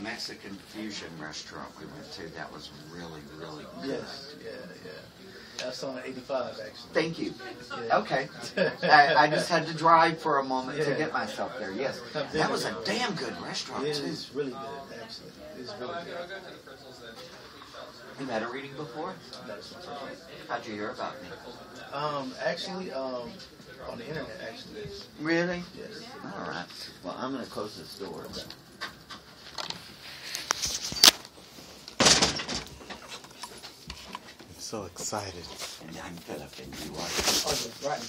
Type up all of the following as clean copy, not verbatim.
Mexican fusion restaurant we went to, that was really, really good. Yes, yeah. That's on 85, actually. Thank you. Yeah. Okay. I just had to drive for a moment to Yeah. get myself there. Yes. That was a damn good restaurant, It too. is really good, actually. It's really good. You had a reading before? That's my first How'd you hear about me? Actually, on the internet, actually. Really? Yes. All right. Well, I'm going to close this door. So excited. And I'm Philip, and you are. Oh, right.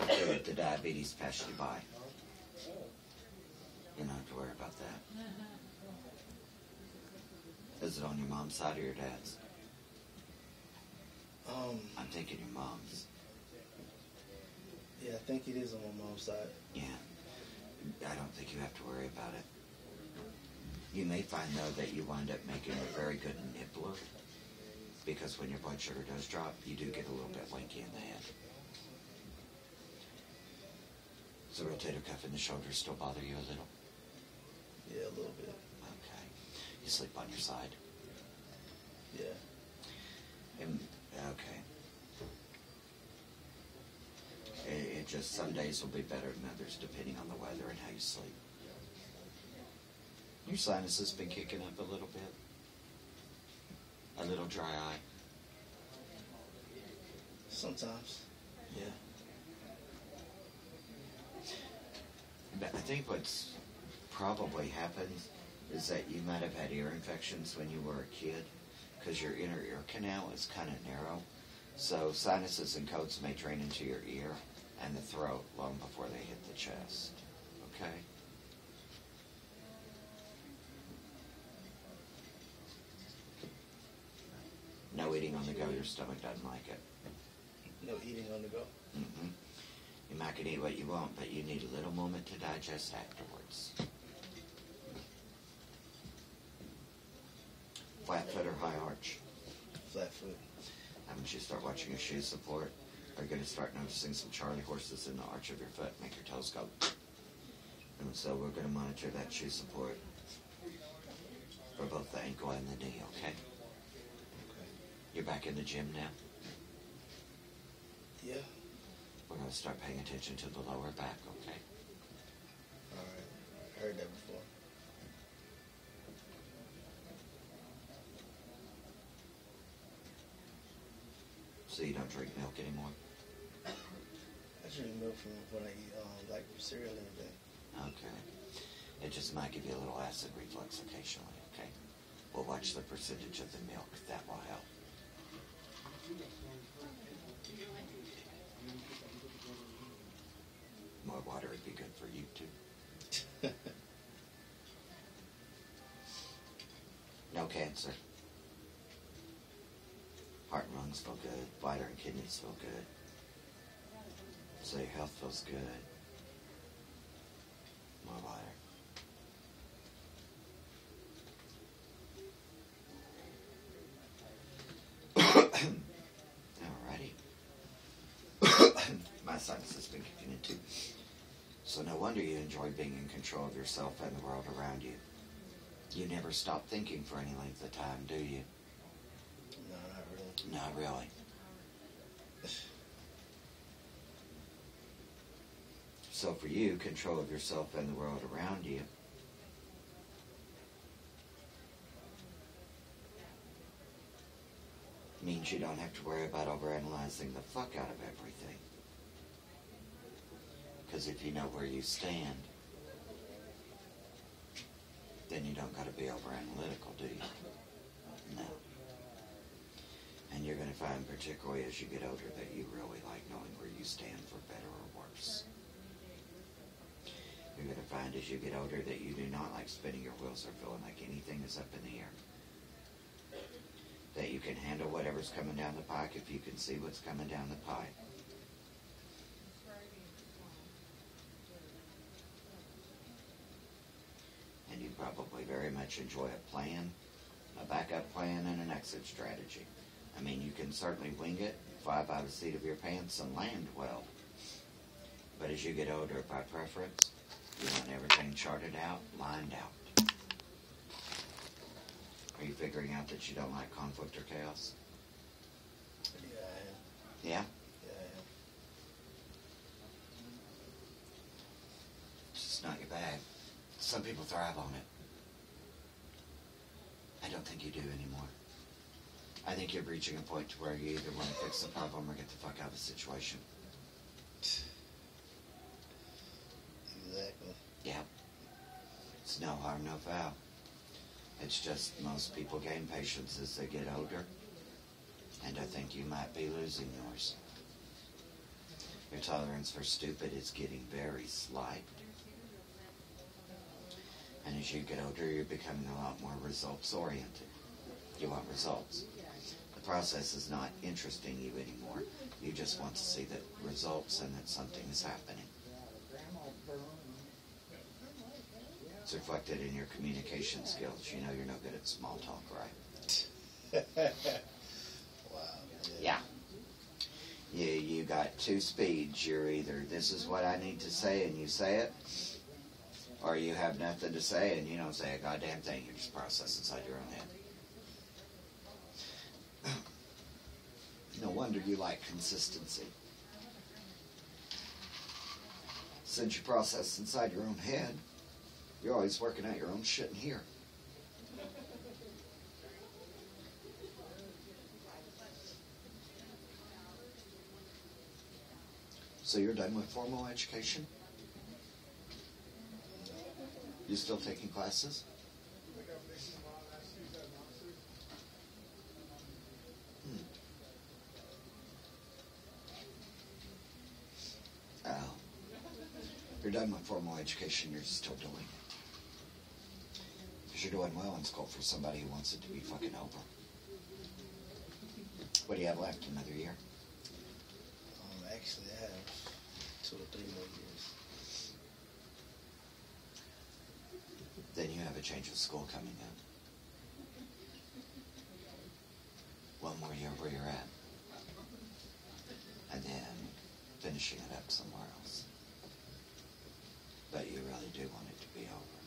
Good, the diabetes passed you by. You don't have to worry about that. Is it on your mom's side or your dad's? I'm thinking your mom's. Yeah, I think it is on my mom's side. Yeah. I don't think you have to worry about it. You may find, though, that you wind up making a very good nibbler, because when your blood sugar does drop, you do get a little bit lanky in the head. Does the rotator cuff in the shoulder still bother you a little? Yeah, a little bit. Okay. You sleep on your side? Yeah. Okay. It just, some days will be better than others depending on the weather and how you sleep. Your sinus been kicking up a little bit? A little dry eye? Sometimes. Yeah. But I think what's probably happened is that you might have had ear infections when you were a kid, because your inner ear canal is kind of narrow. So sinuses and coats may drain into your ear and the throat long before they hit the chest. Okay? No eating on the go. Your stomach doesn't like it. No eating on the go. Mm-hmm. You might can eat what you want, but you need a little moment to digest afterwards. Flat foot or high arch? Flat foot. Haven't you start watching your shoe support? Are you going to start noticing some Charlie horses in the arch of your foot? Make your toes go. And so we're going to monitor that shoe support for both the ankle and the knee, okay? You're back in the gym now? Yeah. We're going to start paying attention to the lower back, okay? All right. I heard that before. So you don't drink milk anymore? I drink milk from when I eat like cereal and everything. Okay. It just might give you a little acid reflux occasionally, okay? We'll watch the percentage of the milk. That will help. More water would be good for you, too. No cancer. Heart and lungs feel good. Bladder and kidneys feel good. So your health feels good. More water. Alrighty. My sinus has been kicking in too. So no wonder you enjoy being in control of yourself and the world around you. You never stop thinking for any length of time, do you? No, not really. Not really. So for you, control of yourself and the world around you means you don't have to worry about overanalyzing the fuck out of everything. Because if you know where you stand, then you don't got to be over-analytical, do you? No. And you're going to find, particularly as you get older, that you really like knowing where you stand for better or worse. You're going to find as you get older that you do not like spinning your wheels or feeling like anything is up in the air. That you can handle whatever's coming down the pike if you can see what's coming down the pike. And you probably very much enjoy a plan, a backup plan, and an exit strategy. I mean, you can certainly wing it, fly by the seat of your pants, and land well. But as you get older, by preference, you want everything charted out, lined out. Are you figuring out that you don't like conflict or chaos? Yeah, I am. Yeah? Yeah, I am. It's just not your bag. Some people thrive on it. I don't think you do anymore. I think you're reaching a point to where you either want to fix the problem or get the fuck out of the situation. Exactly. Yeah. It's no harm, no foul. It's just most people gain patience as they get older. And I think you might be losing yours. Your tolerance for stupid is getting very slight. And as you get older, you're becoming a lot more results-oriented. You want results. The process is not interesting you anymore. You just want to see the results and that something is happening. It's reflected in your communication skills. You know you're no good at small talk, right? Wow. Yeah. You got two speeds. You're either, this is what I need to say, and you say it, or you have nothing to say, and you don't say a goddamn thing. You just process inside your own head. No wonder you like consistency. Since you process inside your own head, you're always working out your own shit in here. So you're done with formal education? You still taking classes? Oh. You're done with formal education, you're still doing it. Because you're doing well in school for somebody who wants it to be fucking over. What do you have left? Another year? Actually, I have 2 or 3 more years. Then you have a change of school coming up. One more year where you're at. And then finishing it up somewhere else. But you really do want it to be over.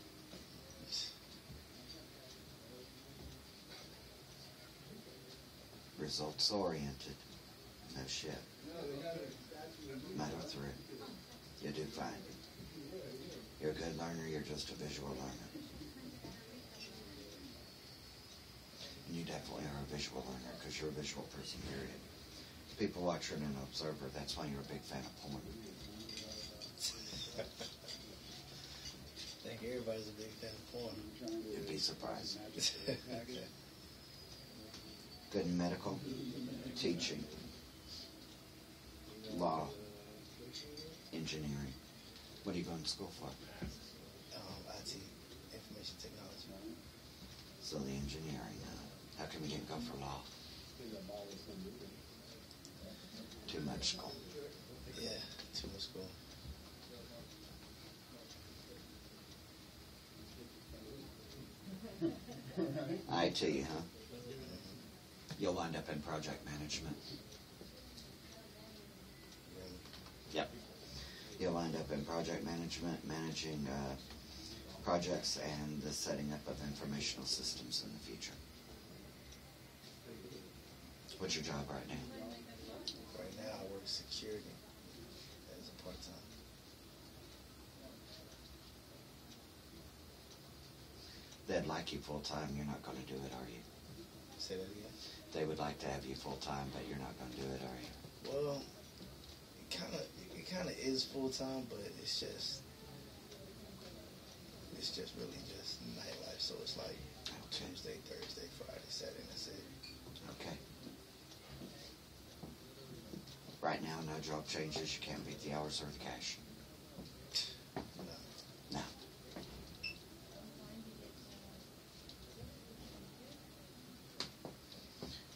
Results oriented. No shit. Muddle through. You do fine. You're a good learner, you're just a visual learner. And you definitely are a visual learner because you're a visual person, period. People watch you and an observer, that's why you're a big fan of porn. I think everybody's a big fan of porn. You'd be surprised. Okay. Good in medical, teaching, law, engineering. What are you going to school for? IT, information technology. So the engineering. How come you didn't go for law? Too much school. Yeah, too much school. IT, huh? You'll wind up in project management. Yep. You'll wind up in project management, managing projects and the setting up of informational systems in the future. What's your job right now? Right now, I work security as a part-time. They'd like you full-time. You're not going to do it, are you? Say that again? They would like to have you full-time, but you're not going to do it, are you? Well, it kind of is full-time, but it's just really just nightlife. So it's like Tuesday, Thursday, Friday, Saturday, that's it. Okay. Right now, no job changes. You can't beat the hours or the cash. No. No.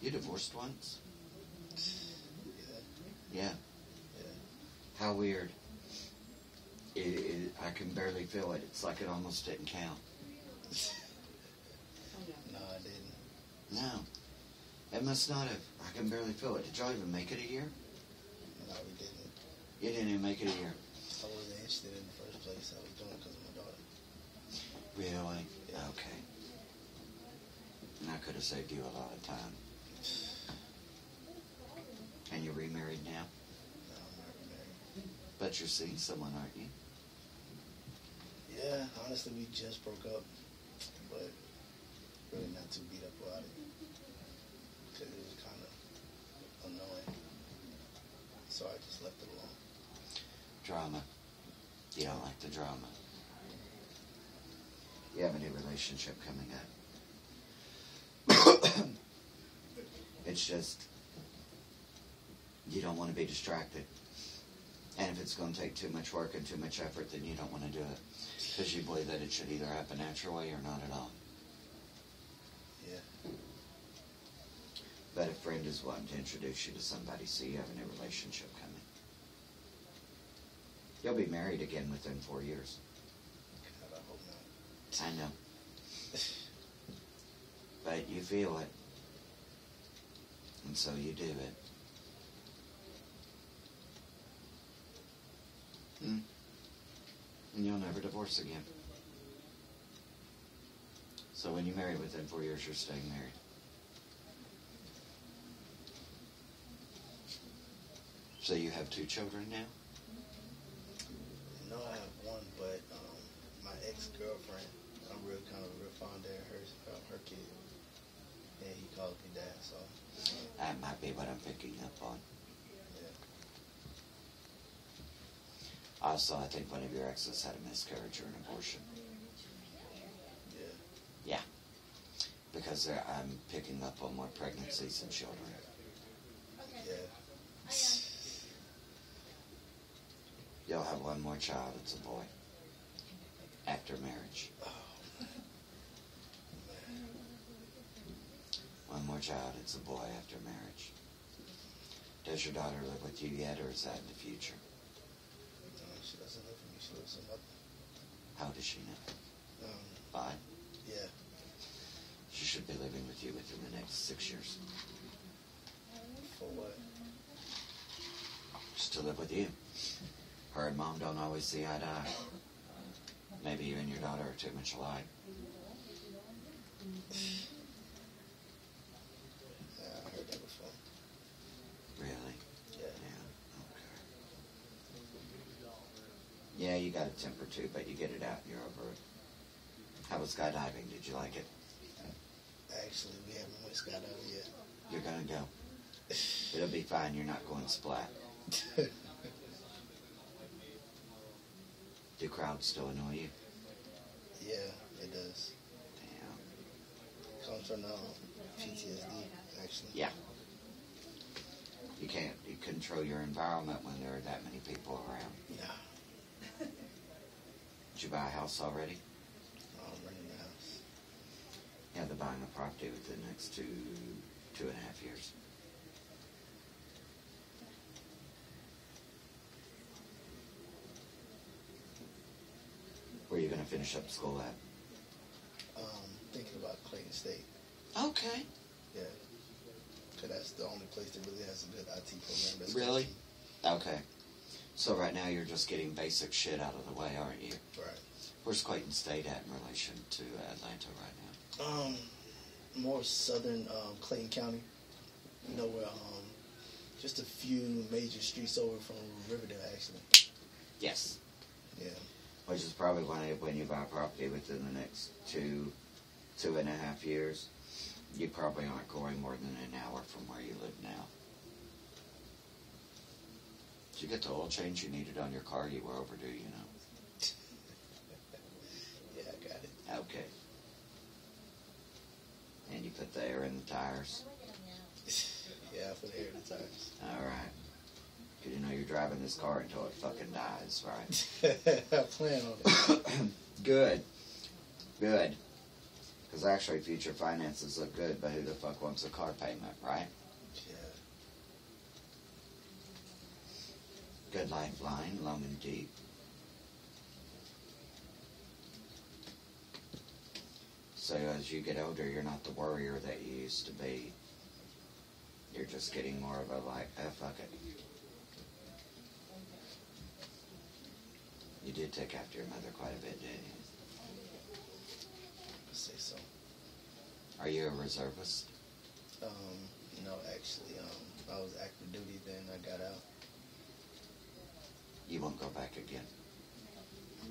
You divorced once? Yeah. Yeah. How weird. I can barely feel it. It's like it almost didn't count. No, I didn't. No. It must not have. I can barely feel it. Did y'all even make it a year? No, we didn't. You didn't even make it a year. I wasn't interested in the first place. I was doing it because of my daughter. Really? Yeah. Okay. And I could have saved you a lot of time. And you're remarried now? No, I'm not married. But you're seeing someone, aren't you? Yeah, honestly, we just broke up, but really not too beat up about it because it was kind of annoying. So I just left it alone. Drama. You don't like the drama. You have a new relationship coming up. It's just, you don't want to be distracted. And if it's going to take too much work and too much effort, then you don't want to do it. Because you believe that it should either happen natural way or not at all. Yeah. But a friend is wanting to introduce you to somebody, so you have a new relationship coming. You'll be married again within 4 years. God, I hope not. I know. But you feel it. And so you do it. And you'll never divorce again. So when you marry within 4 years, you're staying married. So you have 2 children now? No, I have one, but my ex-girlfriend, I'm real fond of her kid. And he calls me dad, so. That might be what I'm picking up on. Yeah. Also, I think one of your exes had a miscarriage or an abortion. Yeah. Yeah. Because I'm picking up on more pregnancies and children. Yeah. You'll have one more child, it's a boy. After marriage. Oh, man. One more child, it's a boy after marriage. Does your daughter live with you yet, or is that in the future? No, she doesn't live with me. She lives with mother. How does she know? 5? Yeah. She should be living with you within the next 6 years. For what? Just to live with you. Her and Mom don't always see eye to eye. Maybe you and your daughter are too much alike. Yeah, I heard that before. Really? Yeah. Yeah, okay. Yeah, you got a temper too, but you get it out and you're over it. How was skydiving? Did you like it? Actually, we haven't went skydiving yet. You're gonna go. It'll be fine. You're not going splat. Do crowds still annoy you? Yeah, it does. Damn. Comes from PTSD, actually. Yeah. You can't control your environment when there are that many people around. Yeah. Did you buy a house already? I'm renting the house. Yeah, they're buying a property within the next 2.5 years. Where are you going to finish up school at? Thinking about Clayton State. Okay. Yeah. Because that's the only place that really has a good IT program. That's Really? Okay. So right now you're just getting basic shit out of the way, aren't you? Right. Where's Clayton State at in relation to Atlanta right now? More southern Clayton County. You know where just a few major streets over from Riverdale, actually. Yes. Yeah. Which is probably when you buy property within the next 2.5 years, you probably aren't going more than an hour from where you live now. Did you get the oil change you needed on your car? You were overdue, you know. Yeah, I got it. Okay. And you put the air in the tires? Yeah, I put air in the tires. All right. Because you know you're driving this car until it fucking dies, right? I plan on it. Good. Good. Because actually future finances look good, but who the fuck wants a car payment, right? Yeah. Good lifeline, long and deep. So as you get older, you're not the worrier that you used to be. You're just getting more of a like, fuck it. did take after your mother quite a bit, didn't you? I'd say so. Are you a reservist? No, actually, I was active duty then. I got out. You won't go back again? I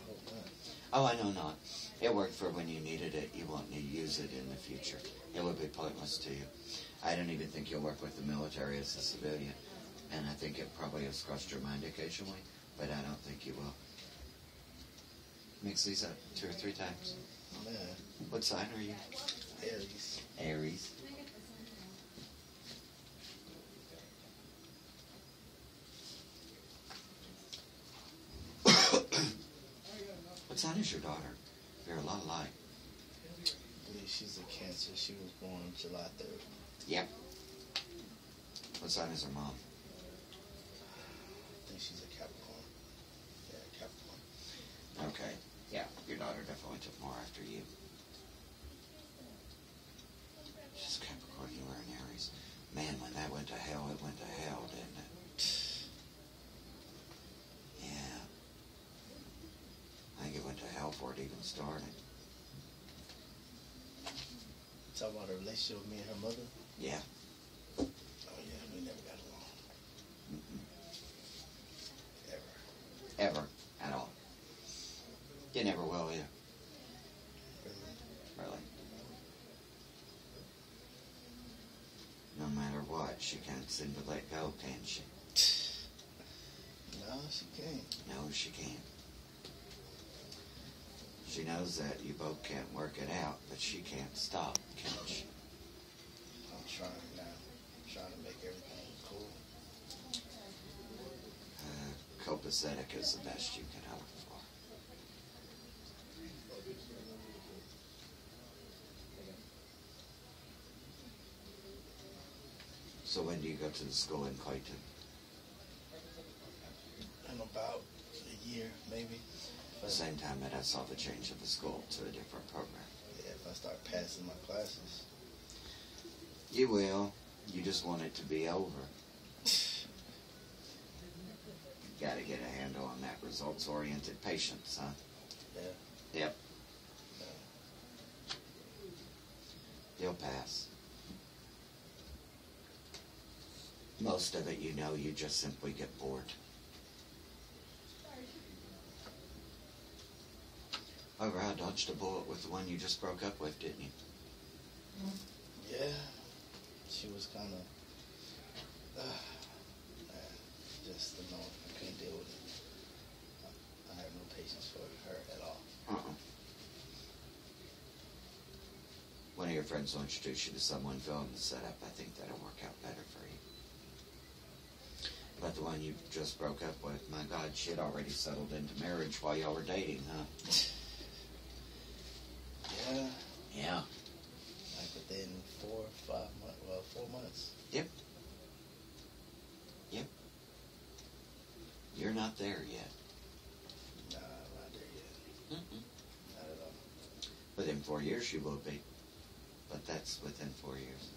hope not. Oh, I know not. It worked for when you needed it. You won't need to use it in the future. It would be pointless to you. I don't even think you'll work with the military as a civilian. And I think it probably has crossed your mind occasionally, but I don't think you will. Mix these up 2 or 3 times. Man, What sign are you? Aries. Aries. What sign is your daughter? They're a lot alike. I believe she's a Cancer. She was born July 3rd. Yep. What sign is her mom? I think she's a Capricorn. Yeah, Capricorn. Okay. Yeah, your daughter definitely took more after you. She's Capricorn, you were an Aries. Man, when that went to hell, it went to hell, didn't it? Yeah. I think it went to hell before it even started. Talk about her relationship with me and her mother. Yeah. Oh yeah, we never got along. Mm-mm. Ever. Ever. At all. You never will either. Really. Really. No matter what, she can't seem to let go, can she? No, she can't. No, she can't. She knows that you both can't work it out, but she can't stop, can she? I'm trying now. I'm trying to make everything cool. Copacetic is the best you can hope for. So when do you go to the school in Clayton? In about a year, maybe. The same time that I saw the change of the school to a different program. Yeah, if I start passing my classes. You will. You just want it to be over. Got to get a handle on that results-oriented patience, huh? Yeah. Yep. Yeah. You'll pass. Most of it, you know, you just simply get bored. Oh, I dodged a bullet with the one you just broke up with, didn't you? Yeah. She was kind of, just annoying. I couldn't deal with it. I have no patience for her at all. One of your friends will introduce you to someone filling the setup. I think that'll work out better for you. But the one you just broke up with, my God, she had already settled into marriage while y'all were dating, huh? Yeah. Yeah. Like within 4 or 5 months. Well, 4 months. Yep. Yep. You're not there yet. Nah, I'm not there yet. Mm-mm. Not at all. Within 4 years you will be. But that's within 4 years.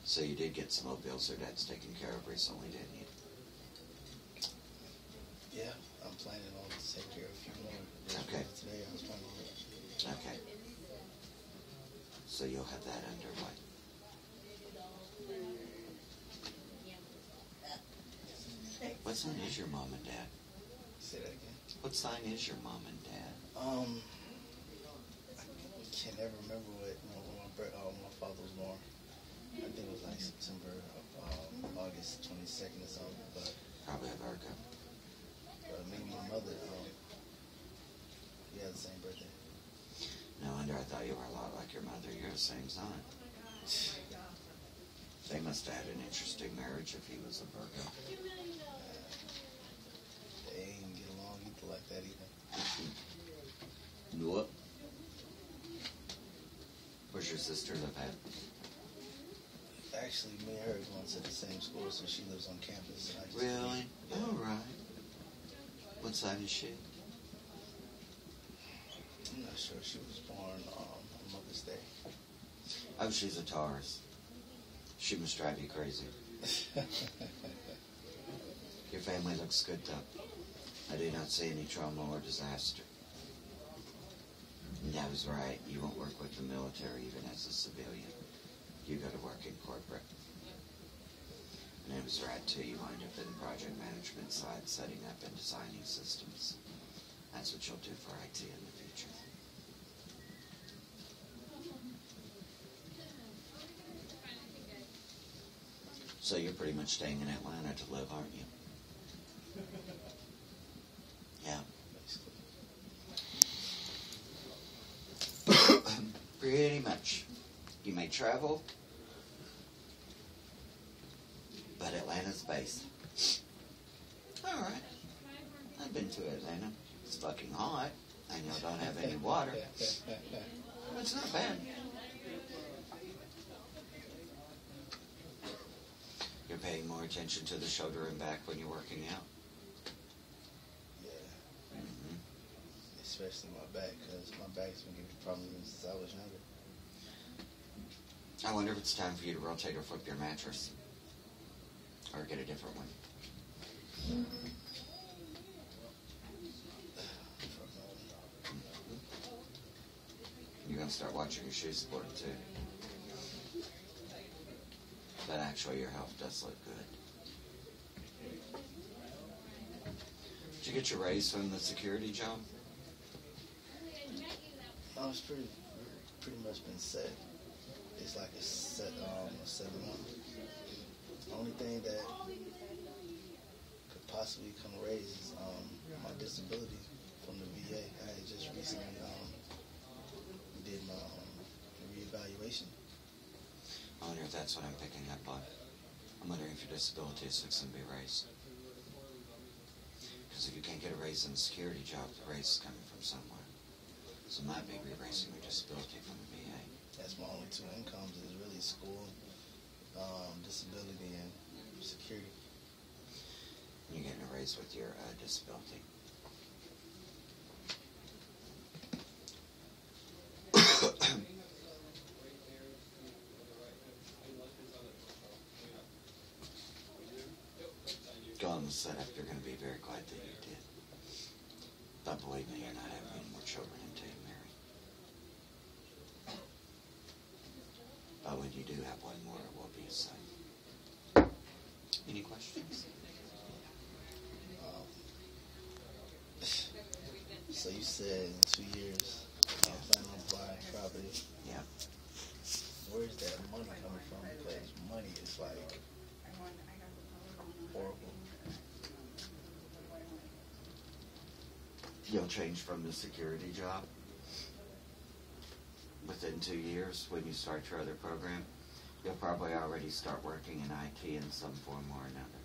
So you did get some old bills her dad's taken care of recently, didn't you? Yeah, I'm planning on taking care of a few more. Okay. Today I was planning on it. Okay. So you'll have that underway. What sign is your mom and dad? Say that again. What sign is your mom and dad? I can't ever remember when my father was born. I think it was like September of August 22nd or something. But Probably a Virgo. maybe my mother. We had the same birthday. No wonder I thought you were a lot like your mother. You're the same sign. They must have had an interesting marriage if he was a Virgo. They ain't get along either like that either. Nope. Where's your sister live at? Actually, me and her are going to the same school, so she lives on campus. And I just Really? Yeah. All right. What side is she? I'm not sure. She was born on Mother's Day. Oh, she's a Taurus. She must drive you crazy. Your family looks good, though. I do not see any trauma or disaster. And I was right. You won't work with the military even as a civilian. You go to work in corporate. And it was right, too. You wind up in the project management side, setting up and designing systems. That's what you'll do for IT in the future. So you're pretty much staying in Atlanta to live, aren't you? Yeah. Pretty much. You may travel, but Atlanta's base. All right. I've been to Atlanta. It's fucking hot. I know I don't have any water. But it's not bad. You're paying more attention to the shoulder and back when you're working out. Yeah. Mm-hmm. Especially my back, because my back's been giving me problems since I was younger. I wonder if it's time for you to rotate or flip your mattress. Or get a different one. You're going to start watching your shoes sport too. But actually your health does look good. Did you get your raise from the security job? I was pretty much been set. It's like a set amount. The only thing that could possibly come raise is my disability from the VA. I had just recently did my reevaluation. I wonder if that's what I'm picking up on. I'm wondering if your disability is fixing to be raised. Because if you can't get a raise in the security job, the raise is coming from somewhere. So it might be re-raising your disability from the VA. That's my only two incomes is really school, disability, and security. And you're getting a raise with your disability. Go on the setup, you're going to be very glad that you did. But believe me, you're not having any more children until you marry. But when you do have one more, it will be a son. Any questions? So you said in 2 years, I'm planning on buying property. Yeah. Where's that money coming from? Because money is like horrible. You'll change from the security job within 2 years when you start your other program. You'll probably already start working in IT in some form or another.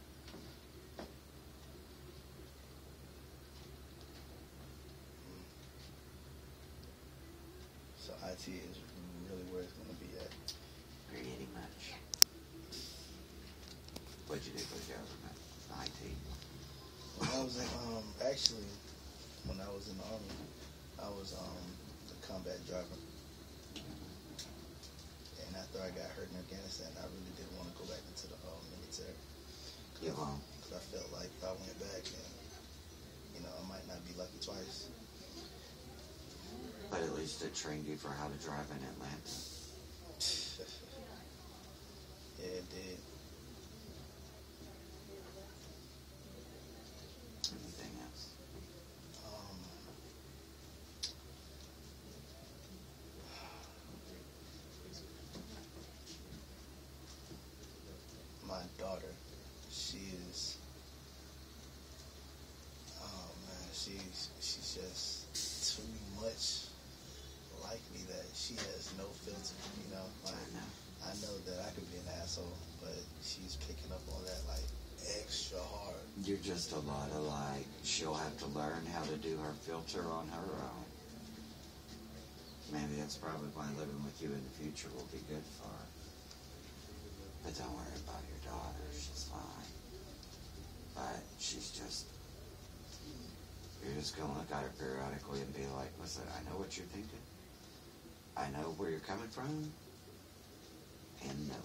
So IT is really where it's going to be at. Pretty much. What'd you do for the government? IT? When I was in, when I was in the Army, I was a combat driver. And after I got hurt in Afghanistan, I really didn't want to go back into the military. You won't. Because I felt like if I went back, then, I might not be lucky twice. But at least it trained you for how to drive in Atlanta. Yeah, it did. Anything else? My daughter, she is, she's just too much like me that she has no filter, I know that I could be an asshole, but she's picking up on that like extra hard. You're just a lot alike. She'll have to learn how to do her filter on her own. Maybe that's probably why living with you in the future will be good for her. But don't worry about your daughter. She's fine. But you're just going to look at her periodically and be like, listen, I know what you're thinking. I know where you're coming from. And no.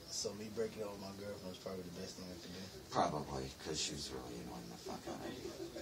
So me breaking up with my girlfriend was probably the best thing I could do. Probably, because she was really annoying the fuck out of you.